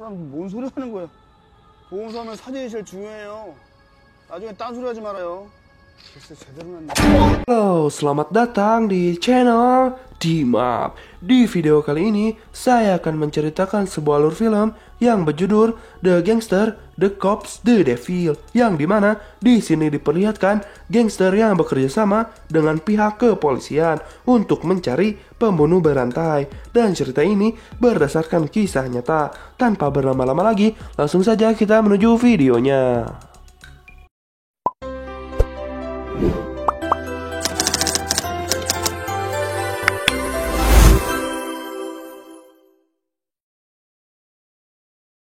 뭔 소리 하는 거야? 보험사면 사진이 제일 중요해요. 나중에 딴소리 하지 말아요. 글쎄 제대로 났네. Halo, selamat datang di channel Dimap. Di video kali ini, saya akan menceritakan sebuah alur film yang berjudul The Gangster, The Cops, The Devil, yang dimana di sini diperlihatkan gangster yang bekerja sama dengan pihak kepolisian untuk mencari pembunuh berantai. Dan cerita ini berdasarkan kisah nyata. Tanpa berlama-lama lagi, langsung saja kita menuju videonya.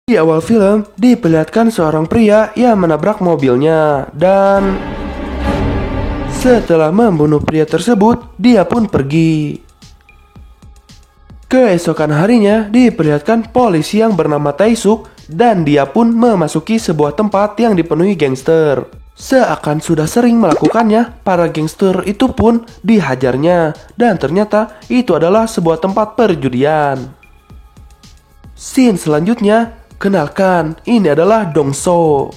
Di awal film, diperlihatkan seorang pria yang menabrak mobilnya dan setelah membunuh pria tersebut, dia pun pergi. Keesokan harinya, diperlihatkan polisi yang bernama Tae-suk dan dia pun memasuki sebuah tempat yang dipenuhi gangster. Seakan sudah sering melakukannya, para gangster itu pun dihajarnya dan ternyata itu adalah sebuah tempat perjudian. Scene selanjutnya, kenalkan, ini adalah Dong-so.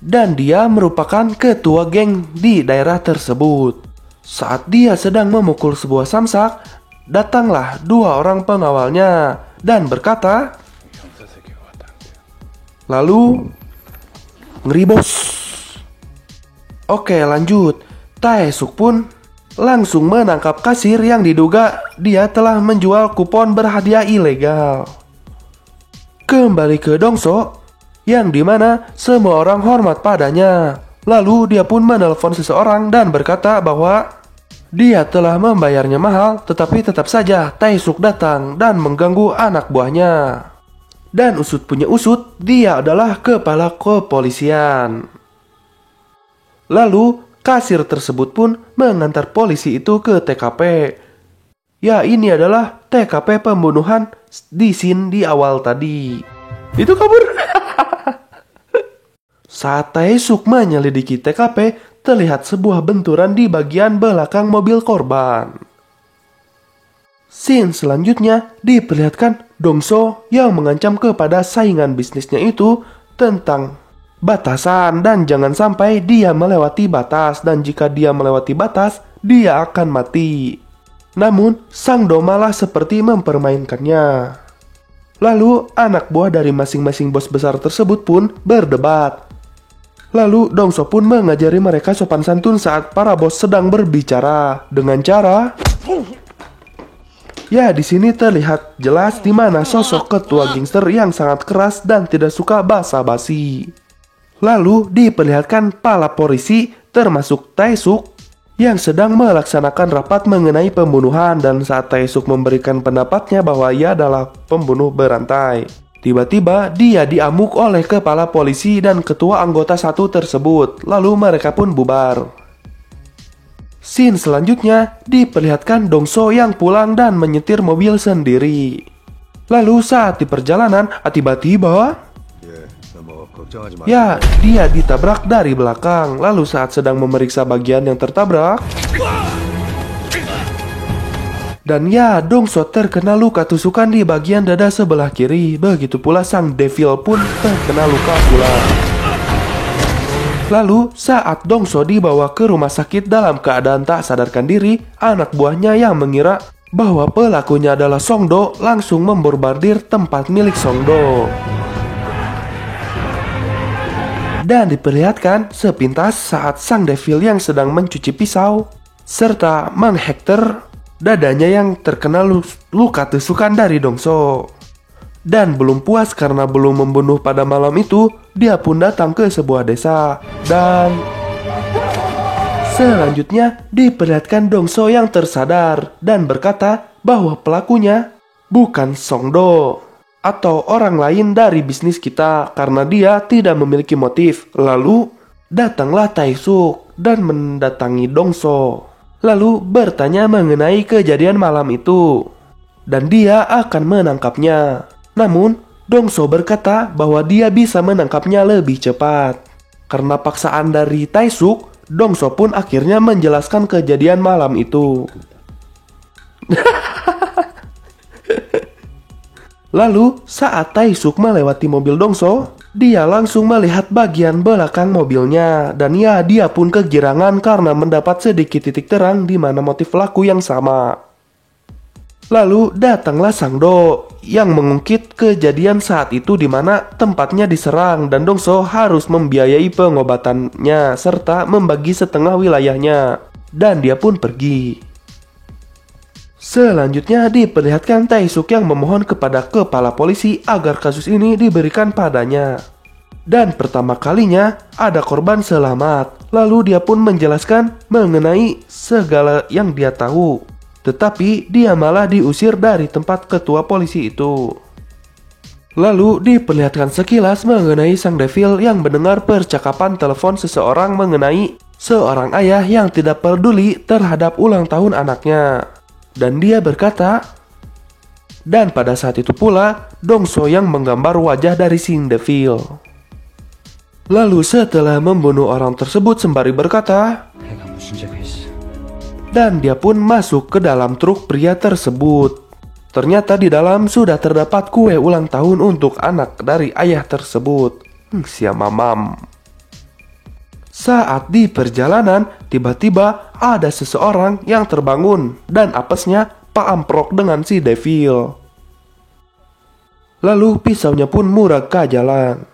Dan dia merupakan ketua geng di daerah tersebut. Saat dia sedang memukul sebuah samsak, datanglah dua orang pengawalnya dan berkata, lalu, ngeri bos. Oke lanjut, Tae-suk pun langsung menangkap kasir yang diduga dia telah menjual kupon berhadiah ilegal. Kembali ke Dong-so, yang dimana semua orang hormat padanya. Lalu dia pun menelpon seseorang dan berkata bahwa dia telah membayarnya mahal, tetapi tetap saja Tae-suk datang dan mengganggu anak buahnya. Dan usut punya usut, dia adalah kepala kepolisian. Lalu kasir tersebut pun mengantar polisi itu ke TKP. Ya, ini adalah TKP pembunuhan di scene di awal tadi. Itu kabur. Saat Tae-suk menyelidiki TKP, terlihat sebuah benturan di bagian belakang mobil korban. Scene selanjutnya diperlihatkan Dong-so yang mengancam kepada saingan bisnisnya itu tentang batasan dan jangan sampai dia melewati batas, dan jika dia melewati batas, dia akan mati. Namun, Sang Do malah seperti mempermainkannya. Lalu, anak buah dari masing-masing bos besar tersebut pun berdebat. Lalu, Dong-so pun mengajari mereka sopan santun saat para bos sedang berbicara dengan cara... Ya, di sini terlihat jelas di mana sosok ketua gangster yang sangat keras dan tidak suka basa-basi. Lalu, diperlihatkan para polisi termasuk Tae-suk yang sedang melaksanakan rapat mengenai pembunuhan, dan saat Tae-suk memberikan pendapatnya bahwa ia adalah pembunuh berantai, tiba-tiba dia diamuk oleh kepala polisi dan ketua anggota satu tersebut. Lalu mereka pun bubar. Scene selanjutnya diperlihatkan Dong-so yang pulang dan menyetir mobil sendiri. Lalu saat di perjalanan, tiba-tiba ya, dia ditabrak dari belakang. Lalu saat sedang memeriksa bagian yang tertabrak, dan ya, Dong-so terkena luka tusukan di bagian dada sebelah kiri. Begitu pula Sang Devil pun terkena luka pula. Lalu saat Dong-so dibawa ke rumah sakit dalam keadaan tak sadarkan diri, anak buahnya yang mengira bahwa pelakunya adalah Song Do langsung membombardir tempat milik Song Do. Dan diperlihatkan sepintas saat Sang Devil yang sedang mencuci pisau serta menghekter dadanya yang terkena luka tusukan dari Dong-so. Dan belum puas karena belum membunuh pada malam itu, dia pun datang ke sebuah desa. Dan selanjutnya diperlihatkan Dong-so yang tersadar dan berkata bahwa pelakunya bukan Song Do atau orang lain dari bisnis kita karena dia tidak memiliki motif. Lalu datanglah Tae-suk dan mendatangi Dong-so, lalu bertanya mengenai kejadian malam itu dan dia akan menangkapnya. Namun Dong-so berkata bahwa dia bisa menangkapnya lebih cepat. Karena paksaan dari Tae-suk, Dong-so pun akhirnya menjelaskan kejadian malam itu. Lalu saat Taesuk melewati mobil Dongso, dia langsung melihat bagian belakang mobilnya dan ya dia pun kegirangan karena mendapat sedikit titik terang di mana motif pelaku yang sama. Lalu datanglah Sang Do yang mengungkit kejadian saat itu di mana tempatnya diserang dan Dongso harus membiayai pengobatannya serta membagi setengah wilayahnya dan dia pun pergi. Selanjutnya diperlihatkan Taesuk yang memohon kepada kepala polisi agar kasus ini diberikan padanya. Dan pertama kalinya ada korban selamat. Lalu dia pun menjelaskan mengenai segala yang dia tahu. Tetapi dia malah diusir dari tempat ketua polisi itu. Lalu diperlihatkan sekilas mengenai Sang Devil yang mendengar percakapan telepon seseorang mengenai seorang ayah yang tidak peduli terhadap ulang tahun anaknya. Dan dia berkata, dan pada saat itu pula Dongso yang menggambar wajah dari Sang Devil. Lalu setelah membunuh orang tersebut sembari berkata, dan dia pun masuk ke dalam truk pria tersebut. Ternyata di dalam sudah terdapat kue ulang tahun untuk anak dari ayah tersebut. Siamamam. Saat di perjalanan, tiba-tiba ada seseorang yang terbangun dan apesnya paamprok dengan si Devil. Lalu pisaunya pun murah ke jalan.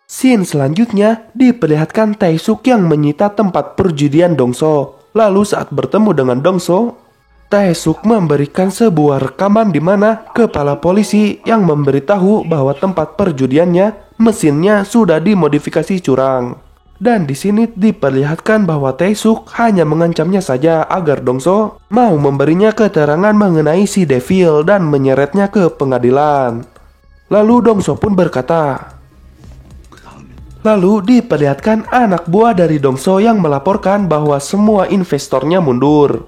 Scene selanjutnya diperlihatkan Taesuk yang menyita tempat perjudian Dongso. Lalu saat bertemu dengan Dongso, Taesuk memberikan sebuah rekaman di mana kepala polisi yang memberitahu bahwa tempat perjudiannya mesinnya sudah dimodifikasi curang. Dan di sini diperlihatkan bahwa Taesuk hanya mengancamnya saja agar Dongso mau memberinya keterangan mengenai si Devil dan menyeretnya ke pengadilan. Lalu Dongso pun berkata. Lalu diperlihatkan anak buah dari Dongso yang melaporkan bahwa semua investornya mundur.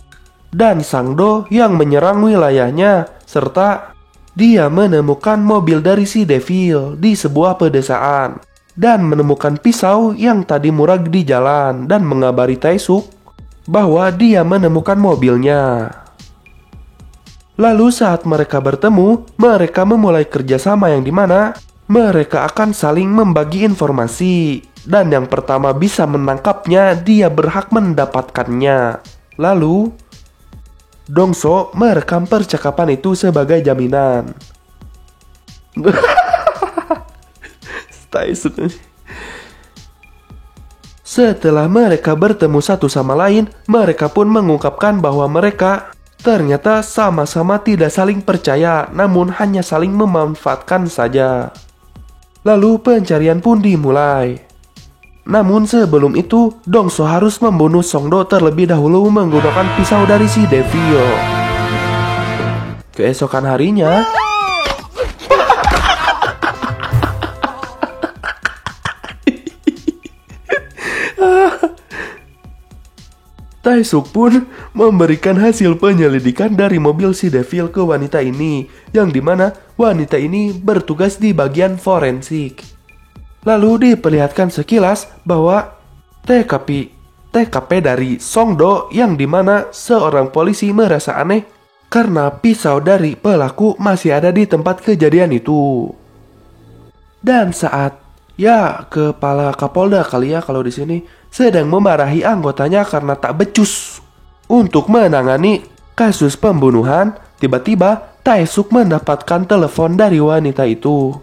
Dan Sang Do yang menyerang wilayahnya serta dia menemukan mobil dari si Devil di sebuah pedesaan. Dan menemukan pisau yang tadi murag di jalan dan mengabari Taesuk bahwa dia menemukan mobilnya. Lalu saat mereka bertemu, mereka memulai kerjasama yang dimana mereka akan saling membagi informasi. Dan yang pertama bisa menangkapnya, dia berhak mendapatkannya. Lalu, Dongso merekam percakapan itu sebagai jaminan. Setelah mereka bertemu satu sama lain, mereka pun mengungkapkan bahwa mereka ternyata sama-sama tidak saling percaya, namun hanya saling memanfaatkan saja. Lalu pencarian pun dimulai. Namun sebelum itu, Dongso harus membunuh Sang Do terlebih dahulu menggunakan pisau dari si Devil. Keesokan harinya, Taesuk pun memberikan hasil penyelidikan dari mobil si Devil ke wanita ini, yang dimana wanita ini bertugas di bagian forensik. Lalu diperlihatkan sekilas bahwa TKP dari Sang Do yang dimana seorang polisi merasa aneh karena pisau dari pelaku masih ada di tempat kejadian itu. Dan saat kepala Kapolda kali ya kalau di sini sedang memarahi anggotanya karena tak becus untuk menangani kasus pembunuhan, tiba-tiba Taesuk mendapatkan telepon dari wanita itu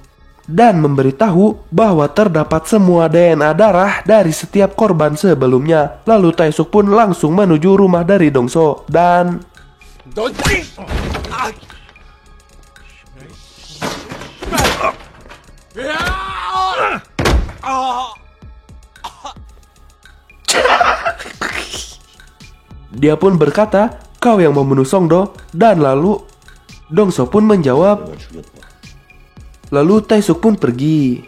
dan memberitahu bahwa terdapat semua DNA darah dari setiap korban sebelumnya. Lalu Taesuk pun langsung menuju rumah dari Dongso dan dia pun berkata, "Kau yang membunuh Sang Do." Dan lalu Dongso pun menjawab. Lalu Taesuk pun pergi.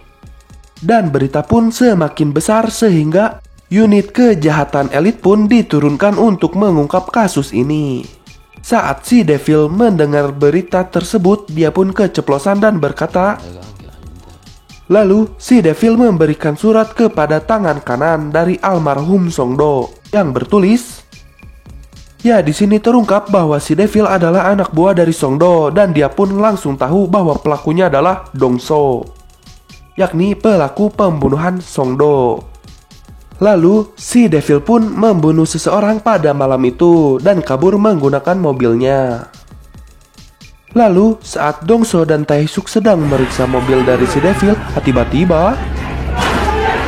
Dan berita pun semakin besar sehingga unit kejahatan elit pun diturunkan untuk mengungkap kasus ini. Saat si Devil mendengar berita tersebut, dia pun keceplosan dan berkata. Lalu si Devil memberikan surat kepada tangan kanan dari almarhum Sang Do yang bertulis, Ya, di sini terungkap bahwa si Devil adalah anak buah dari Songdo dan dia pun langsung tahu bahwa pelakunya adalah Dongso, yakni pelaku pembunuhan Songdo. Lalu, si Devil pun membunuh seseorang pada malam itu dan kabur menggunakan mobilnya. Lalu, saat Dongso dan Taesuk sedang meriksa mobil dari si Devil, tiba-tiba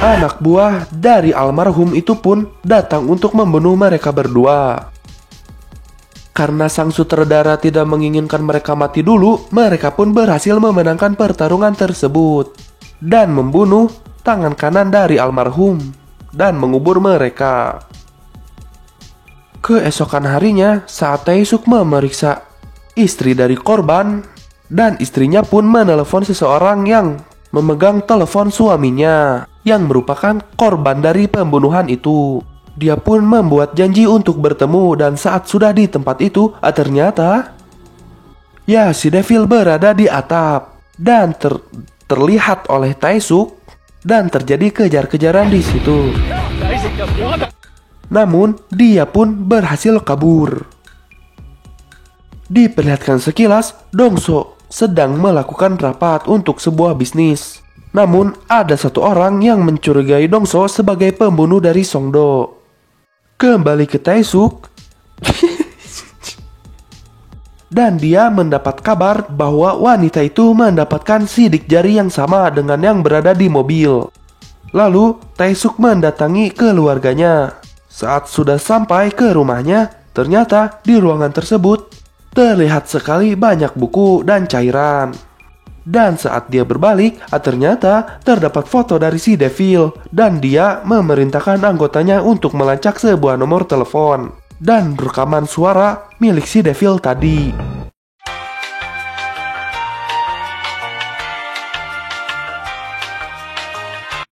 anak buah dari almarhum itu pun datang untuk membunuh mereka berdua. Karena sang sutradara tidak menginginkan mereka mati dulu, mereka pun berhasil memenangkan pertarungan tersebut dan membunuh tangan kanan dari almarhum dan mengubur mereka. Keesokan harinya, saat Taesuk memeriksa istri dari korban, dan istrinya pun menelepon seseorang yang memegang telepon suaminya yang merupakan korban dari pembunuhan itu. Dia pun membuat janji untuk bertemu dan saat sudah di tempat itu, ternyata ya si Devil berada di atap dan terlihat oleh Taesuk dan terjadi kejar-kejaran di situ. Namun dia pun berhasil kabur. Diperlihatkan sekilas, Dongso sedang melakukan rapat untuk sebuah bisnis. Namun ada satu orang yang mencurigai Dongso sebagai pembunuh dari Songdo. Kembali ke Taesuk, dan dia mendapat kabar bahwa wanita itu mendapatkan sidik jari yang sama dengan yang berada di mobil. Lalu Taesuk mendatangi keluarganya. Saat sudah sampai ke rumahnya, ternyata di ruangan tersebut terlihat sekali banyak buku dan cairan. Dan saat dia berbalik, ternyata terdapat foto dari si Devil dan dia memerintahkan anggotanya untuk melacak sebuah nomor telepon dan rekaman suara milik si Devil tadi.